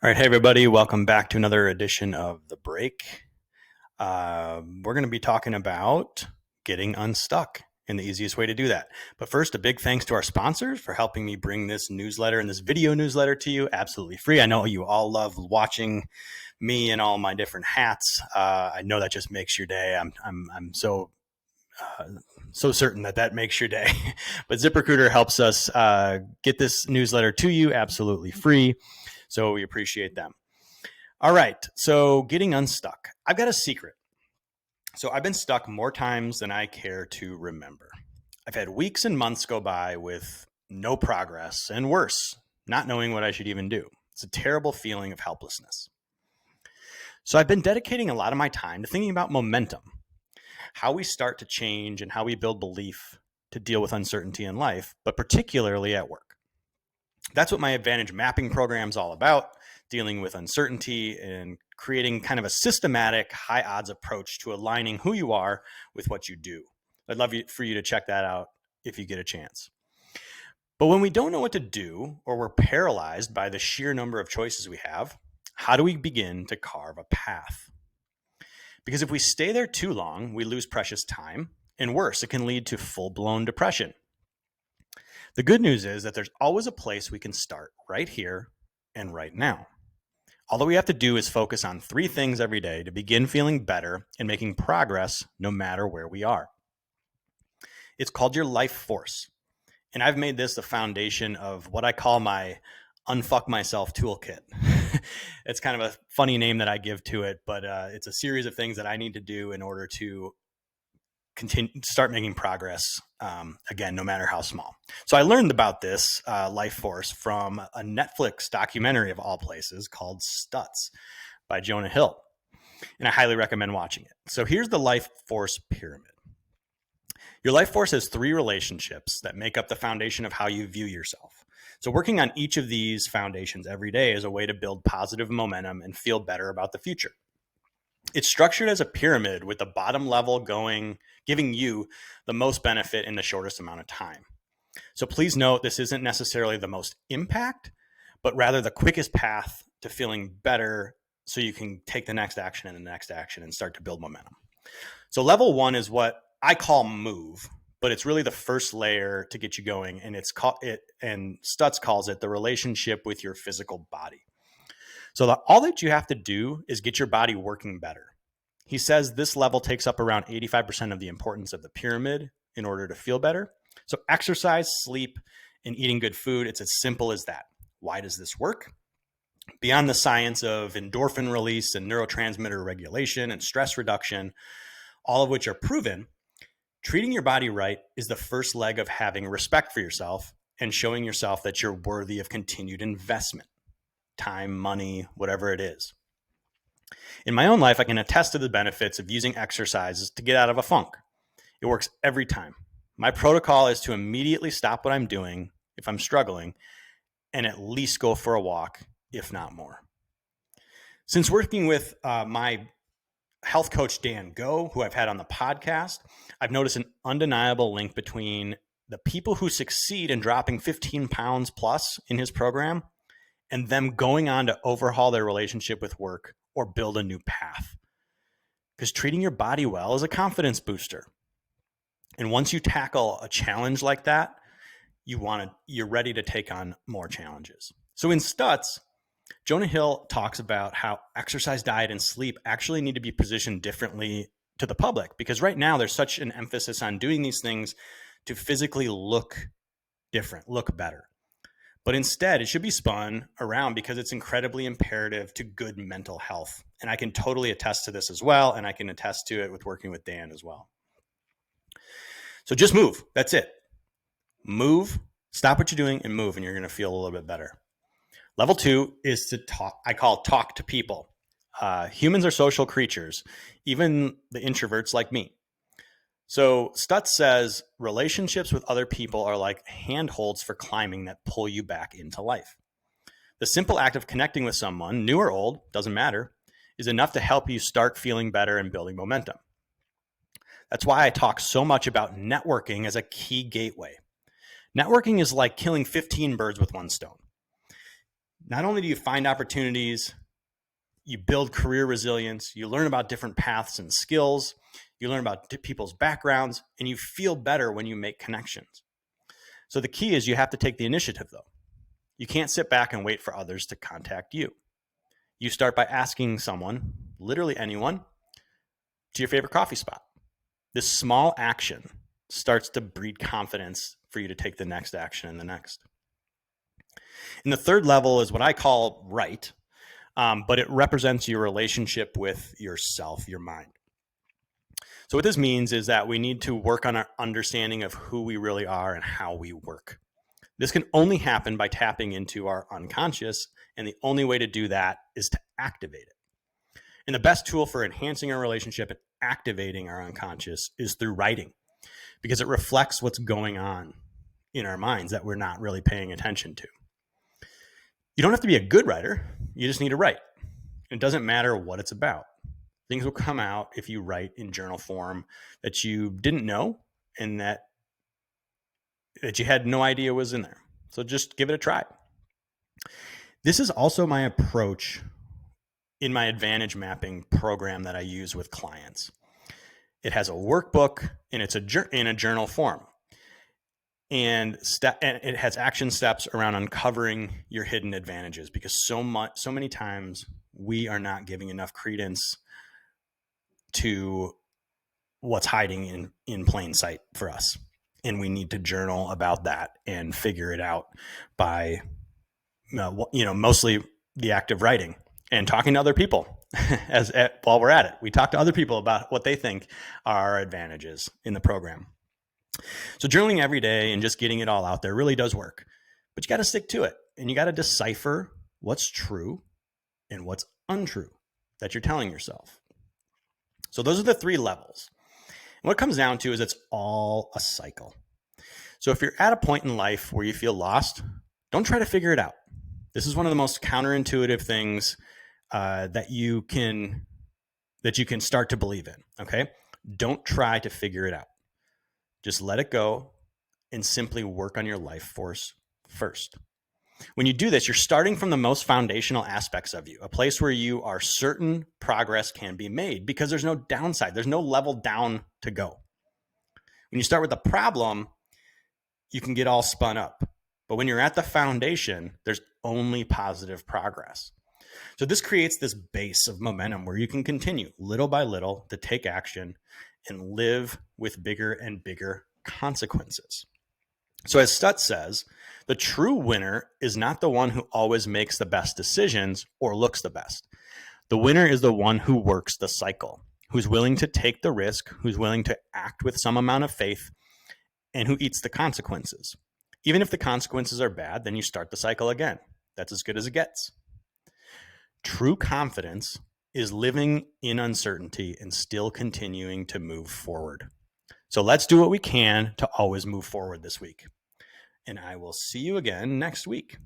All right, hey everybody, welcome back to another edition of The Break. We're going to be talking about getting unstuck and the easiest way to do that. But first, a big thanks to our sponsors for helping me bring this newsletter and this video newsletter to you absolutely free. I know you all love watching me and all my different hats. I know that just makes your day. I'm so certain that makes your day. But ZipRecruiter helps us get this newsletter to you absolutely free. So we appreciate them. All right, so getting unstuck. I've got a secret. So I've been stuck more times than I care to remember. I've had weeks and months go by with no progress, and worse, not knowing what I should even do. It's a terrible feeling of helplessness. So I've been dedicating a lot of my time to thinking about momentum, how we start to change and how we build belief to deal with uncertainty in life, but particularly at work. That's what my Advantage Mapping program is all about, dealing with uncertainty and creating kind of a systematic, high odds approach to aligning who you are with what you do. I'd love for you to check that out if you get a chance. But when we don't know what to do, or we're paralyzed by the sheer number of choices we have, how do we begin to carve a path? Because if we stay there too long, we lose precious time, and worse, it can lead to full-blown depression. The good news is that there's always a place we can start right here and right now. All that we have to do is focus on 3 things every day to begin feeling better and making progress no matter where we are. It's called your life force. And I've made this the foundation of what I call my Unfuck Myself toolkit. It's kind of a funny name that I give to it, but it's a series of things that I need to do in order to start making progress, again, no matter how small. So I learned about this life force from a Netflix documentary of all places called Stutz by Jonah Hill. And I highly recommend watching it. So here's the life force pyramid. Your life force has 3 relationships that make up the foundation of how you view yourself. So working on each of these foundations every day is a way to build positive momentum and feel better about the future. It's structured as a pyramid with the bottom level giving you the most benefit in the shortest amount of time. So please note, this isn't necessarily the most impact, but rather the quickest path to feeling better so you can take the next action and the next action and start to build momentum. So level 1 is what I call move, but it's really the first layer to get you going, and and Stutz calls it the relationship with your physical body. So all that you have to do is get your body working better. He says this level takes up around 85% of the importance of the pyramid in order to feel better. So exercise, sleep, and eating good food, it's as simple as that. Why does this work? Beyond the science of endorphin release and neurotransmitter regulation and stress reduction, all of which are proven, treating your body right is the first leg of having respect for yourself and showing yourself that you're worthy of continued investment. Time, money, whatever it is. In my own life, I can attest to the benefits of using exercises to get out of a funk. It works every time. My protocol is to immediately stop what I'm doing if I'm struggling and at least go for a walk, if not more. Since working with my health coach, Dan Go, who I've had on the podcast, I've noticed an undeniable link between the people who succeed in dropping 15 pounds plus in his program and them going on to overhaul their relationship with work or build a new path. Because treating your body well is a confidence booster. And once you tackle a challenge like that, you're ready to take on more challenges. So in Stutz, Jonah Hill talks about how exercise, diet, and sleep actually need to be positioned differently to the public, because right now there's such an emphasis on doing these things to physically look different, look better. But instead, it should be spun around because it's incredibly imperative to good mental health. And I can totally attest to this as well. And I can attest to it with working with Dan as well. So just move. That's it. Move, stop what you're doing and move, and you're going to feel a little bit better. Level 2 is to talk. I call talk to people. Humans are social creatures, even the introverts like me. So Stutz says relationships with other people are like handholds for climbing that pull you back into life. The simple act of connecting with someone, new or old, doesn't matter, is enough to help you start feeling better and building momentum. That's why I talk so much about networking as a key gateway. Networking is like killing 15 birds with one stone. Not only do you find opportunities, you build career resilience, you learn about different paths and skills, you learn about people's backgrounds, and you feel better when you make connections. So the key is you have to take the initiative, though. You can't sit back and wait for others to contact you. You start by asking someone, literally anyone, to your favorite coffee spot. This small action starts to breed confidence for you to take the next action and the next. And the third level is what I call right, but it represents your relationship with yourself, your mind. So what this means is that we need to work on our understanding of who we really are and how we work. This can only happen by tapping into our unconscious, and the only way to do that is to activate it. And the best tool for enhancing our relationship and activating our unconscious is through writing, because it reflects what's going on in our minds that we're not really paying attention to. You don't have to be a good writer. You just need to write. It doesn't matter what it's about. Things will come out if you write in journal form that you didn't know and that you had no idea was in there. So just give it a try. This is also my approach in my advantage mapping program that I use with clients. It has a workbook and it's in a journal form. And it has action steps around uncovering your hidden advantages, because so many times we are not giving enough credence to what's hiding in plain sight for us. And we need to journal about that and figure it out by, mostly the act of writing and talking to other people while we're at it. We talk to other people about what they think are our advantages in the program. So journaling every day and just getting it all out there really does work, but you got to stick to it, and you got to decipher what's true and what's untrue that you're telling yourself. So those are the three levels. And what it comes down to is it's all a cycle. So if you're at a point in life where you feel lost, don't try to figure it out. This is one of the most counterintuitive things that you can start to believe in. Okay, don't try to figure it out. Just let it go and simply work on your life force first. When you do this, you're starting from the most foundational aspects of you, a place where you are certain progress can be made because there's no downside. There's no level down to go. When you start with the problem, you can get all spun up. But when you're at the foundation, there's only positive progress. So this creates this base of momentum where you can continue little by little to take action and live with bigger and bigger consequences. So as Stutz says, the true winner is not the one who always makes the best decisions or looks the best. The winner is the one who works the cycle, who's willing to take the risk, who's willing to act with some amount of faith, and who eats the consequences. Even if the consequences are bad, then you start the cycle again. That's as good as it gets. True confidence is living in uncertainty and still continuing to move forward. So let's do what we can to always move forward this week. And I will see you again next week.